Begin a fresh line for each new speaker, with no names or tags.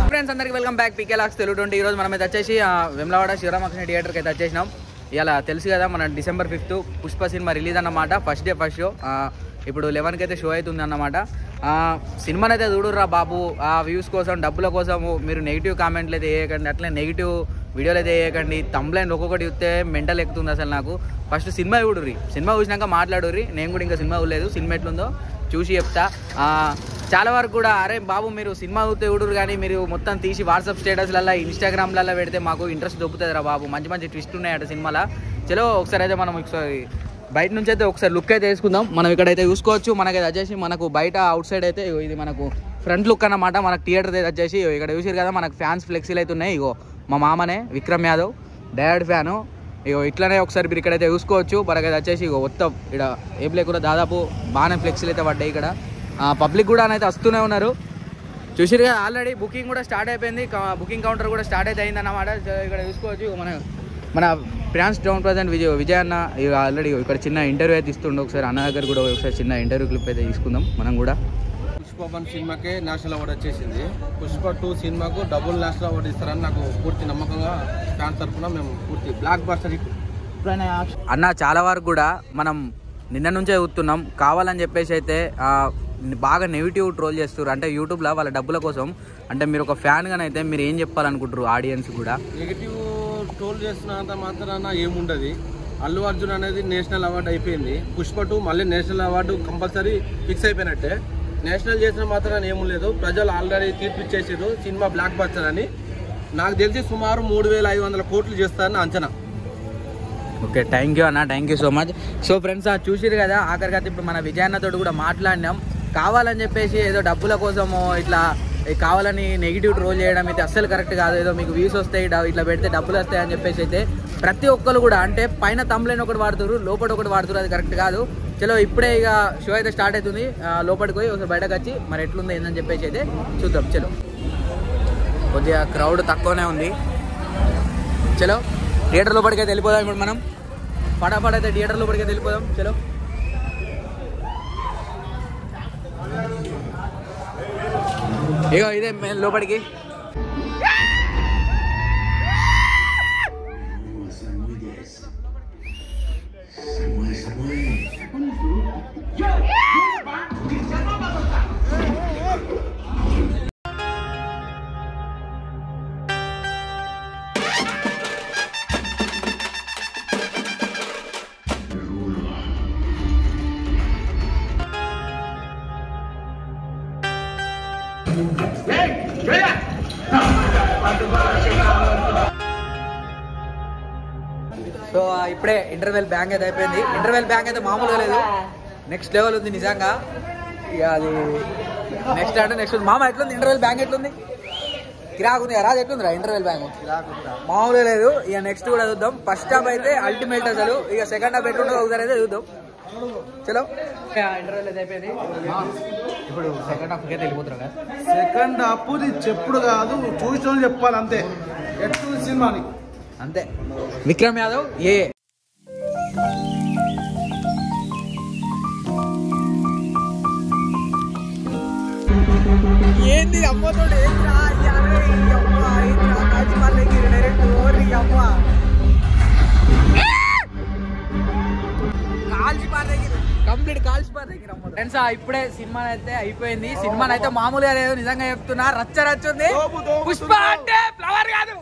Friends అందరికి welcome back పీకే లాక్స్ తెలుగు 20. ఈరోజు మనం అయితే వచ్చేసి వెమ్లవాడ శివరామకృష్ణ థియేటర్కి అయితే వచ్చేసినాం. ఇలా తెలుసు కదా, మన December 5th Pushpa cinema release అన్నమాట. First show. ఇప్పుడు 11కి అయితే షో అవుతుంది అన్నమాట. సినిమాని అయితే చూడుర్రా బాబు. ఆ వ్యూస్ కోసం, డబ్బుల కోసము మీరు నెగిటివ్ కామెంట్లు అయితే వేయకండి, అట్లే నెగిటివ్ వీడియోలు అయితే వేయకండి. తంబ్లైన్ ఒక్కొక్కటి చూస్తే మెంటల్ ఎక్కుతుంది అసలు నాకు. ఫస్ట్ సినిమా చూడుర్రి, సినిమా చూసినాక మాట్లాడుర్రి. నేను కూడా ఇంకా సినిమా చూడలేదు, సినిమా ఎట్లుందో చూసి చెప్తా. చాలా వరకు కూడా అరే బాబు మీరు సినిమా చూస్తే చూడురు, కానీ మీరు మొత్తం తీసి వాట్సాప్ స్టేటస్లలో, ఇన్స్టాగ్రామ్లలో పెడితే మాకు ఇంట్రెస్ట్ దొబ్బుతుంది రా బాబు. మంచి మంచి ట్విస్ట్ ఉన్నాయట సినిమాలో. చలో ఒకసారి అయితే మనం ఒకసారి బయట నుంచి అయితే ఒకసారి లుక్ అయితే వేసుకుందాం. మనం ఇక్కడైతే చూసుకోవచ్చు. మనకైతే వచ్చేసి మనకు బయట అవుట్ సైడ్ అయితే ఇది మనకు ఫ్రంట్ లుక్ అన్నమాట. మనకు థియేటర్ అయితే వచ్చేసి ఇక్కడ చూసారు కదా, మనకు ఫ్యాన్స్ ఫ్లెక్సీలు అయితే ఉన్నాయి. ఇగో మా మామనే విక్రమ్ యాదవ్ డైరెక్ట్ ఫ్యాను. ఇగో ఇట్లనే ఒకసారి మీరు ఇక్కడైతే చూసుకోవచ్చు. మనకైతే వచ్చేసి ఇగో మొత్తం ఇక్కడ ఏం లేకుండా దాదాపు బాగానే ఫ్లెక్సీలు అయితే పడ్డాయి. ఇక్కడ పబ్లిక్ కూడా అయితే వస్తూనే ఉన్నారు. చూసారు కదా, ఆల్రెడీ బుకింగ్ కూడా స్టార్ట్ అయిపోయింది. బుకింగ్ కౌంటర్ కూడా స్టార్ట్ అయితే అయిందన్నమాట. ఇక్కడ చూసుకోవచ్చు. మన ఫ్రాన్స్ డౌన్ ప్రజెంట్ విజయ్ అన్న ఆల్రెడీ ఇక్కడ చిన్న ఇంటర్వ్యూ అయితే ఇస్తుండే. ఒకసారి అన్న దగ్గర కూడా ఒకసారి చిన్న ఇంటర్వ్యూ క్లిప్ అయితే తీసుకుందాం మనం కూడా.
పుష్ప 1 సినిమాకే నేషనల్ అవార్డు వచ్చేసింది. పుష్ప 2 సినిమాకు డబుల్ నేషనల్ అవార్డు ఇస్తారని నాకు పూర్తి నమ్మకంగా ఫ్యాన్స్ తరఫున మేము పూర్తి బ్లాక్ బస్టర్
అన్న. చాలా వరకు కూడా మనం నిన్న నుంచే చూస్తున్నాం, కావాలని చెప్పేసి అయితే బాగా నెగిటివ్ ట్రోల్ చేస్తారు. అంటే యూట్యూబ్లో వాళ్ళ డబ్బుల కోసం. అంటే మీరు ఒక ఫ్యాన్గానైతే మీరు ఏం చెప్పాలనుకుంటారు ఆడియన్స్ కూడా?
నెగిటివ్ ట్రోల్ చేస్తున్నంత మాత్రాన ఏముండదు. అల్లు అర్జున్ అనేది నేషనల్ అవార్డు అయిపోయింది. పుష్ప 2 మళ్ళీ నేషనల్ అవార్డు కంపల్సరీ ఫిక్స్ అయిపోయినట్టే. నేషనల్ చేసిన మాత్రాన ఏమూ లేదు. ప్రజలు ఆల్రెడీ తీర్పు ఇచ్చేసారు సినిమా బ్లాక్ బస్టర్ అని. నాకు తెలిసి సుమారు 3,500 కోట్లు చేస్తారని అంచనా.
ఓకే, థ్యాంక్ యూ అన్న, thank you so much. So friends చూసిరు కదా, ఆఖరికైతే ఇప్పుడు మన విజయ్ అన్నతోటి కూడా మాట్లాడినాం. కావాలని చెప్పేసి ఏదో డబ్బుల కోసమో ఇట్లా కావాలని నెగిటివ్ ట్రోల్ చేయడం అయితే అస్సలు కరెక్ట్ కాదు. ఏదో మీకు వ్యూస్ వస్తాయి, ఇట్లా పెడితే డబ్బులు వస్తాయి అని చెప్పేసి అయితే ప్రతి ఒక్కరు కూడా అంటే పైన తమ్లైన్ ఒకటి వాడుతారు, లోపల ఒకటి వాడుతారు. అది కరెక్ట్ కాదు. చలో ఇప్పుడే ఇక షో అయితే స్టార్ట్ అవుతుంది. లోపలికి పోయి ఒకసారి బయటకు వచ్చి మరి ఎట్లుంది ఏందని చెప్పేసి అయితే చూద్దాం. చలో కొద్దిగా క్రౌడ్ తక్కువనే ఉంది. చలో థియేటర్ లోపలికి అయితే వెళ్ళిపోదాం. ఇప్పుడు మనం ఫటాఫట్ అయితే థియేటర్ లోపలికి అయితే వెళ్ళిపోదాం. చలో ఇగో ఇదే లోపలికి. సో ఇప్పుడే ఇంటర్వెల్ బ్యాంక్ అయితే అయిపోయింది. ఇంటర్వెల్ బ్యాంక్ అయితే మామూలుగా లేదు, నెక్స్ట్ లెవెల్ ఉంది నిజంగా. ఇక అది నెక్స్ట్ అంటే నెక్స్ట్. మామ ఎట్లుంది ఇంటర్వెల్ బ్యాంక్? ఎట్లుంది? కిరాకుంది రాజు. ఎట్లుందిరా ఇంటర్వెల్ బ్యాంక్? మామూలుగా లేదు. ఇక నెక్స్ట్ కూడా చూద్దాం. ఫస్ట్ హాఫ్ అయితే అల్టిమేట్ అసలు. ఇక సెకండ్ హాఫ్ ఎట్లుంటుందో ఒకసారి అయితే చూద్దాం. చలో ఇంటర్వెల్ అయితే అయిపోయింది. ఇప్పుడు సెకండ్ హాఫ్ అయితే వెళ్ళిపోతున్నారు కదా.
సెకండ్ హాఫ్ చెప్పుడు కాదు, చూసిన చెప్పాలి అంతే. ఎట్లుంది సినిమాని
అంతే. విక్రమ్ యాదవ్ ఏంది అమ్మతో కంప్లీట్ కాల్చిపోతాయి. ఫ్రెండ్స్ ఇప్పుడే సినిమా అయితే అయిపోయింది. సినిమా అయితే మామూలుగా లేదు, నిజంగా చెప్తున్నా. రచ్చ రచ్చుంది. పుష్ప అంటే ఫ్లవర్ కాదు,